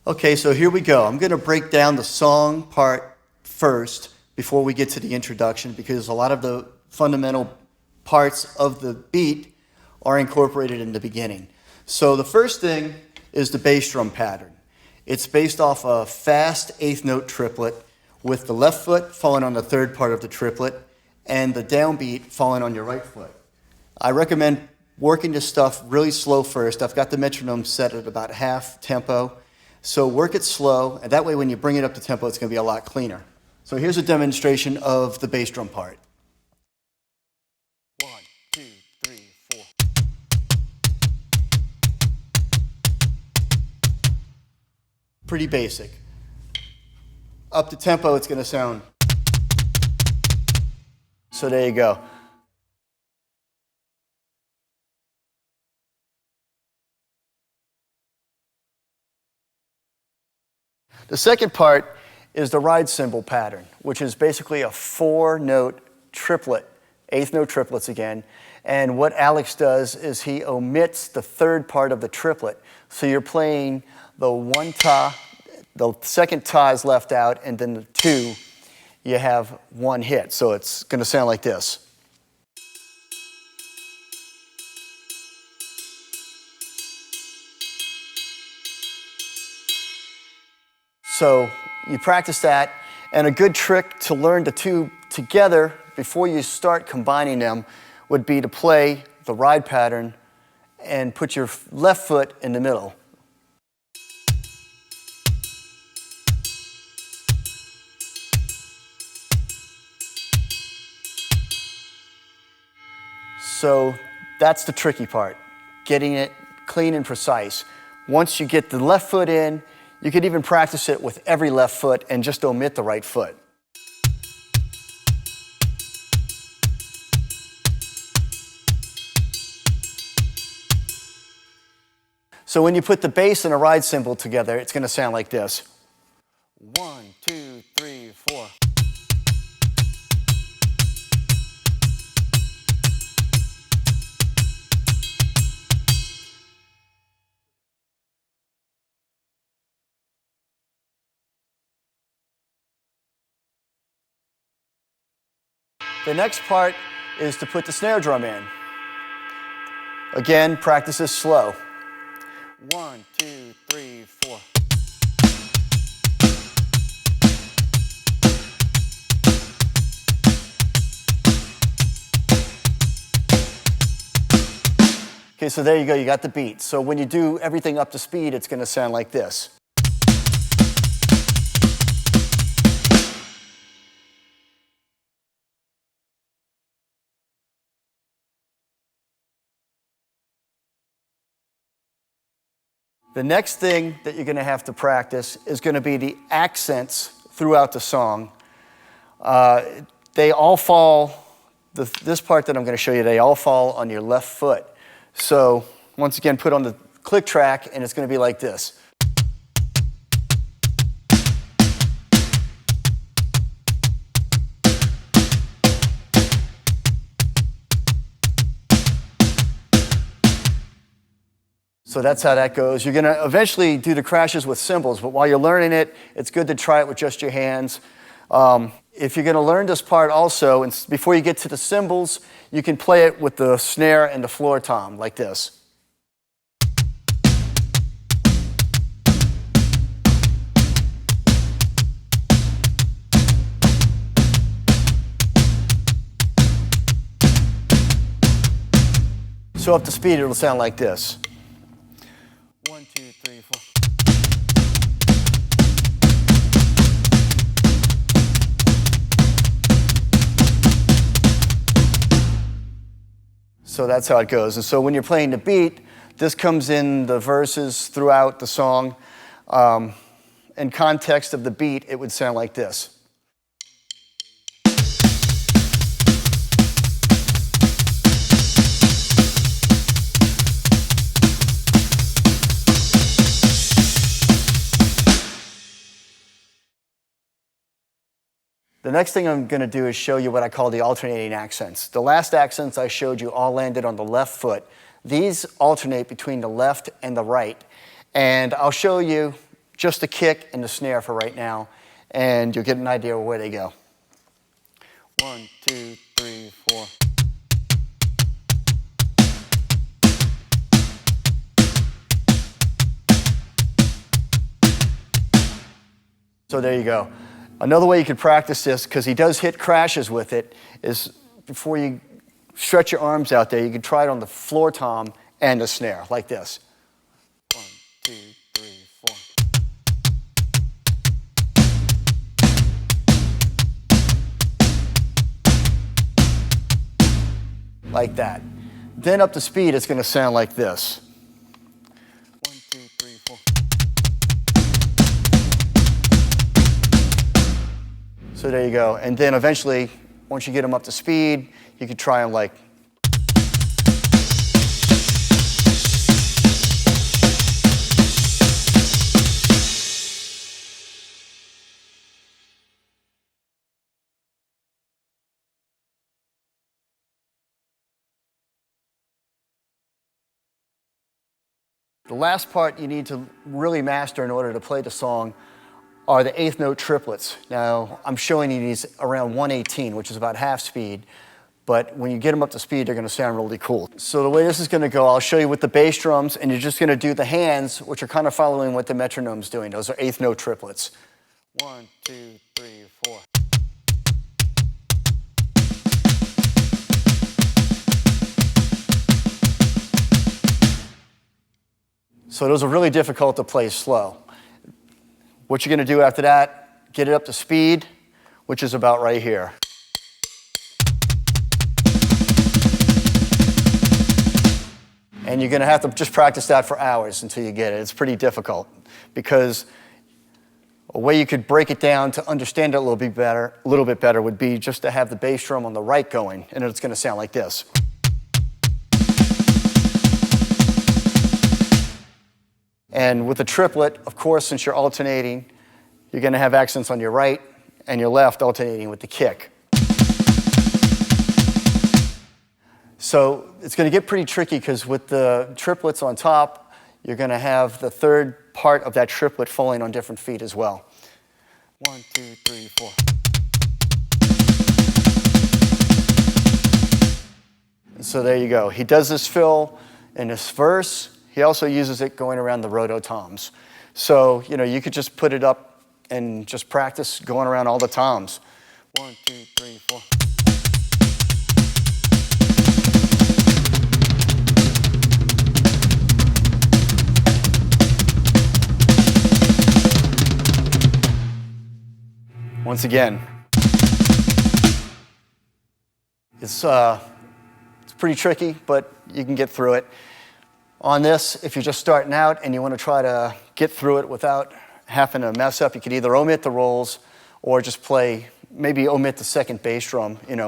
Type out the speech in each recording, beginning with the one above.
Okay, so here we go. I'm going to break down the song part first before we get to the introduction, because a lot of the fundamental parts of the beat are incorporated in the beginning. So the first thing is the bass drum pattern. It's based off a fast eighth note triplet with the left foot falling on the third part of the triplet and the downbeat falling on your right foot. I recommend working this stuff really slow first. I've got the metronome set at about half tempo. So work it slow, and that way when you bring it up to tempo, it's going to be a lot cleaner. So here's a demonstration of the bass drum part. 1, 2, 3, 4. Pretty basic. Up to tempo, it's going to sound. So there you go. The second part is the ride cymbal pattern, which is basically a 4-note triplet, eighth note triplets again. And what Alex does is he omits the third part of the triplet. So you're playing the one ta, the second ta is left out, and then the two, you have one hit. So it's going to sound like this. So you practice that, and a good trick to learn the two together before you start combining them would be to play the ride pattern and put your left foot in the middle. So that's the tricky part, getting it clean and precise. Once you get the left foot in, you could even practice it with every left foot and just omit the right foot. So when you put the bass and a ride cymbal together, it's going to sound like this. 1, 2, 3, 4. The next part is to put the snare drum in. Again, practice this slow. 1, 2, 3, 4. Okay, so there you go, you got the beat. So when you do everything up to speed, it's going to sound like this. The next thing that you're going to have to practice is going to be the accents throughout the song. They all fall, this part that I'm going to show you, they all fall on your left foot. So once again, put on the click track, and it's going to be like this. So that's how that goes. You're going to eventually do the crashes with cymbals, but while you're learning it, it's good to try it with just your hands. If you're going to learn this part also, and before you get to the cymbals, you can play it with the snare and the floor tom, like this. So up to speed, it'll sound like this. 1, 2, 3, 4. So that's how it goes. And so when you're playing the beat, this comes in the verses throughout the song. In context of the beat, it would sound like this. The next thing I'm going to do is show you what I call the alternating accents. The last accents I showed you all landed on the left foot. These alternate between the left and the right. And I'll show you just the kick and the snare for right now, and you'll get an idea of where they go. 1, 2, 3, 4. So there you go. Another way you could practice this, because he does hit crashes with it, is before you stretch your arms out there, you can try it on the floor tom and the snare, like this. 1, 2, 3, 4. Like that. Then up to speed, it's going to sound like this. 1, 2, 3, 4. So there you go. And then eventually, once you get them up to speed, you can try them like. The last part you need to really master in order to play the song are the eighth note triplets. Now, I'm showing you these around 118, which is about half speed, but when you get them up to speed, they're gonna sound really cool. So the way this is gonna go, I'll show you with the bass drums, and you're just gonna do the hands, which are kind of following what the metronome's doing. Those are eighth note triplets. 1, 2, 3, 4. So those are really difficult to play slow. What you're going to do after that, get it up to speed, which is about right here. And you're going to have to just practice that for hours until you get it. It's pretty difficult because a way you could break it down to understand it a little bit better would be just to have the bass drum on the right going, and it's going to sound like this. And with a triplet, of course, since you're alternating, you're going to have accents on your right and your left alternating with the kick. So it's going to get pretty tricky because with the triplets on top, you're going to have the third part of that triplet falling on different feet as well. 1, 2, 3, 4. And so there you go. He does this fill in this verse. He also uses it going around the rototoms. So, you could just put it up and just practice going around all the toms. 1, 2, 3, 4. Once again, it's pretty tricky, but you can get through it. On this, if you're just starting out and you want to try to get through it without having to mess up, you could either omit the rolls or just play, maybe omit the second bass drum, Either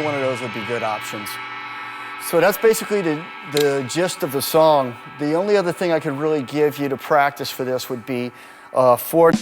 one of those would be good options. So that's basically the gist of the song. The only other thing I could really give you to practice for this would be a 4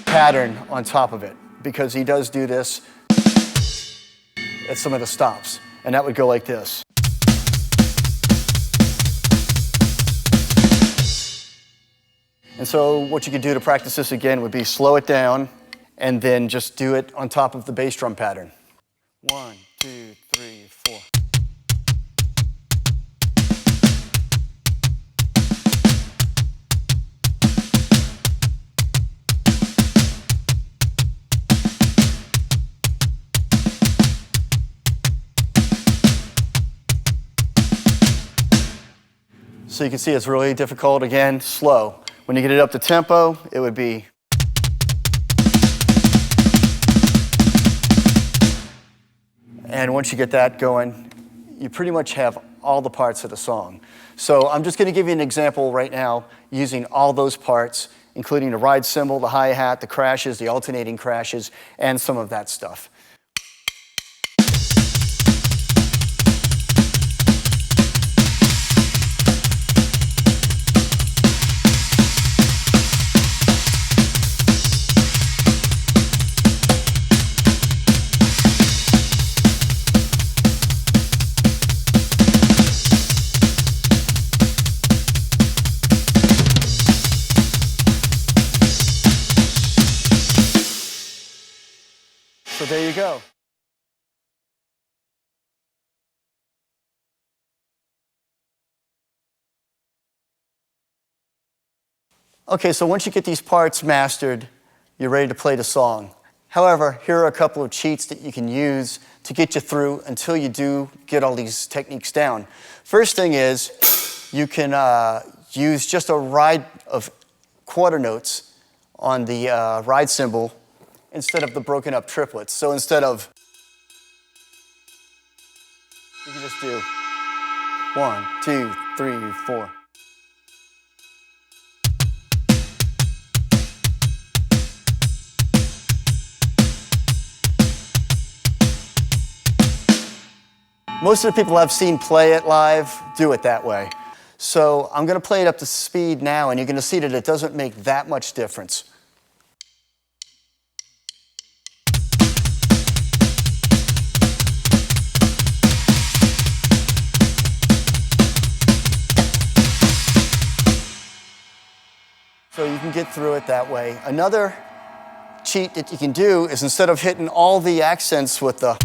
pattern on top of it, because he does do this at some of the stops, and that would go like this. And so what you could do to practice this again would be slow it down and then just do it on top of the bass drum pattern. 1, 2, 3, 4. So you can see it's really difficult, again, slow. When you get it up to tempo, it would be. And once you get that going, you pretty much have all the parts of the song. So I'm just going to give you an example right now using all those parts, including the ride cymbal, the hi-hat, the crashes, the alternating crashes, and some of that stuff. So there you go. Okay, so once you get these parts mastered, you're ready to play the song. However, here are a couple of cheats that you can use to get you through until you do get all these techniques down. First thing is, you can use just a ride of quarter notes on the ride cymbal instead of the broken up triplets. So instead of, you can just do 1, 2, 3, 4. Most of the people I've seen play it live do it that way. So I'm going to play it up to speed now, and you're going to see that it doesn't make that much difference. So you can get through it that way. Another cheat that you can do is instead of hitting all the accents with the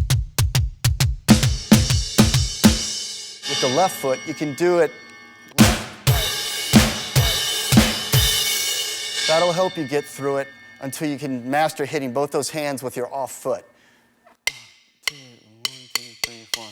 left foot, you can do it. That'll help you get through it until you can master hitting both those hands with your off foot. 1, 2, 3, 4.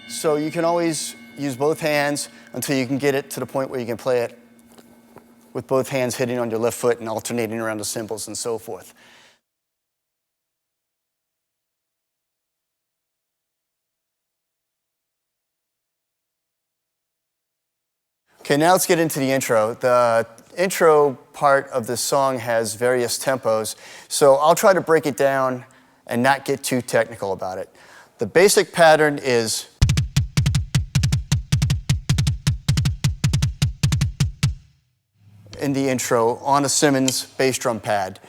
So you can always use both hands until you can get it to the point where you can play it with both hands hitting on your left foot and alternating around the cymbals and so forth. Okay, now let's get into the intro. The intro part of this song has various tempos, so I'll try to break it down and not get too technical about it. The basic pattern is in the intro on a Simmons bass drum pad.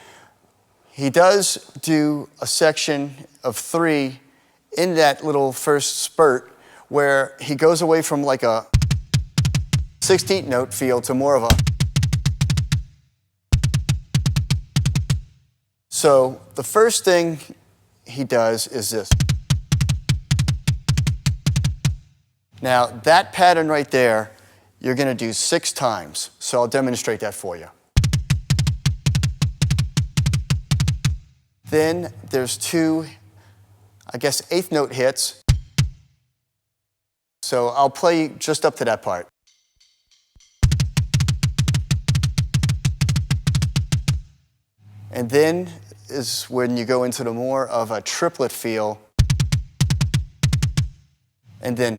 He does do a section of 3 in that little first spurt where he goes away from like a 16th note feel to more of a. So the first thing he does is this. Now that pattern right there, you're going to do 6 times. So I'll demonstrate that for you. Then there's 2, I guess, 8th note hits. So I'll play just up to that part. And then is when you go into the more of a triplet feel. And then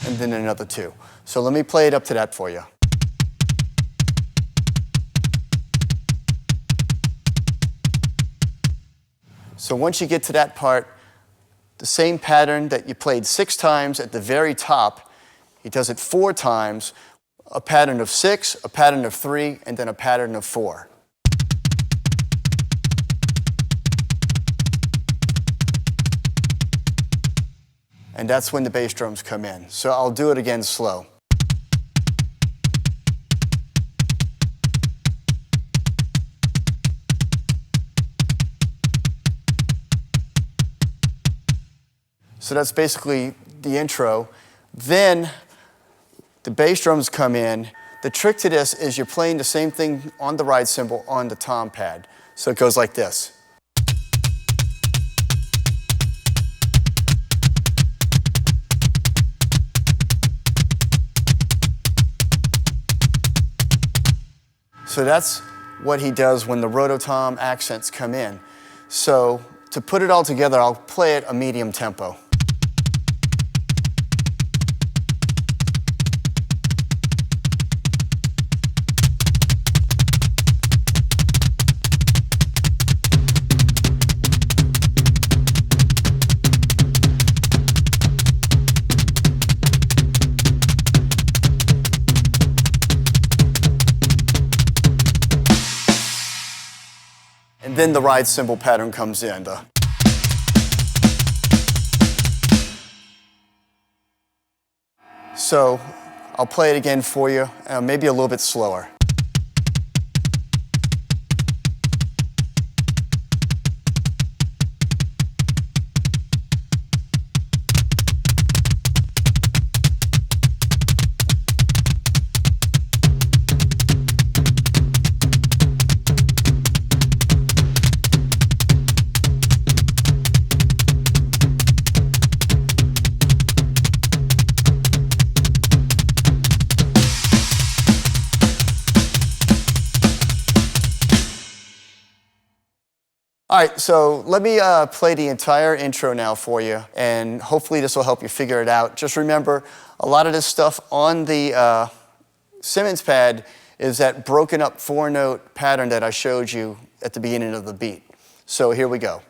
another 2. So let me play it up to that for you. So once you get to that part, the same pattern that you played 6 times at the very top, he does it 4 times, a pattern of 6, a pattern of 3, and then a pattern of 4. And that's when the bass drums come in. So I'll do it again slow. So that's basically the intro. Then the bass drums come in. The trick to this is you're playing the same thing on the ride cymbal on the tom pad. So it goes like this. So that's what he does when the rototom accents come in. So to put it all together, I'll play it a medium tempo. And then the ride cymbal pattern comes in. So I'll play it again for you, maybe a little bit slower. All right, so let me play the entire intro now for you, and hopefully this will help you figure it out. Just remember, a lot of this stuff on the Simmons pad is that broken up 4-note pattern that I showed you at the beginning of the beat. So here we go.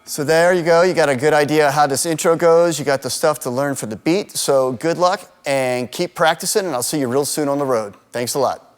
So there you go, you got a good idea how this intro goes, you got the stuff to learn for the beat, so good luck and keep practicing, and I'll see you real soon on the road. Thanks a lot.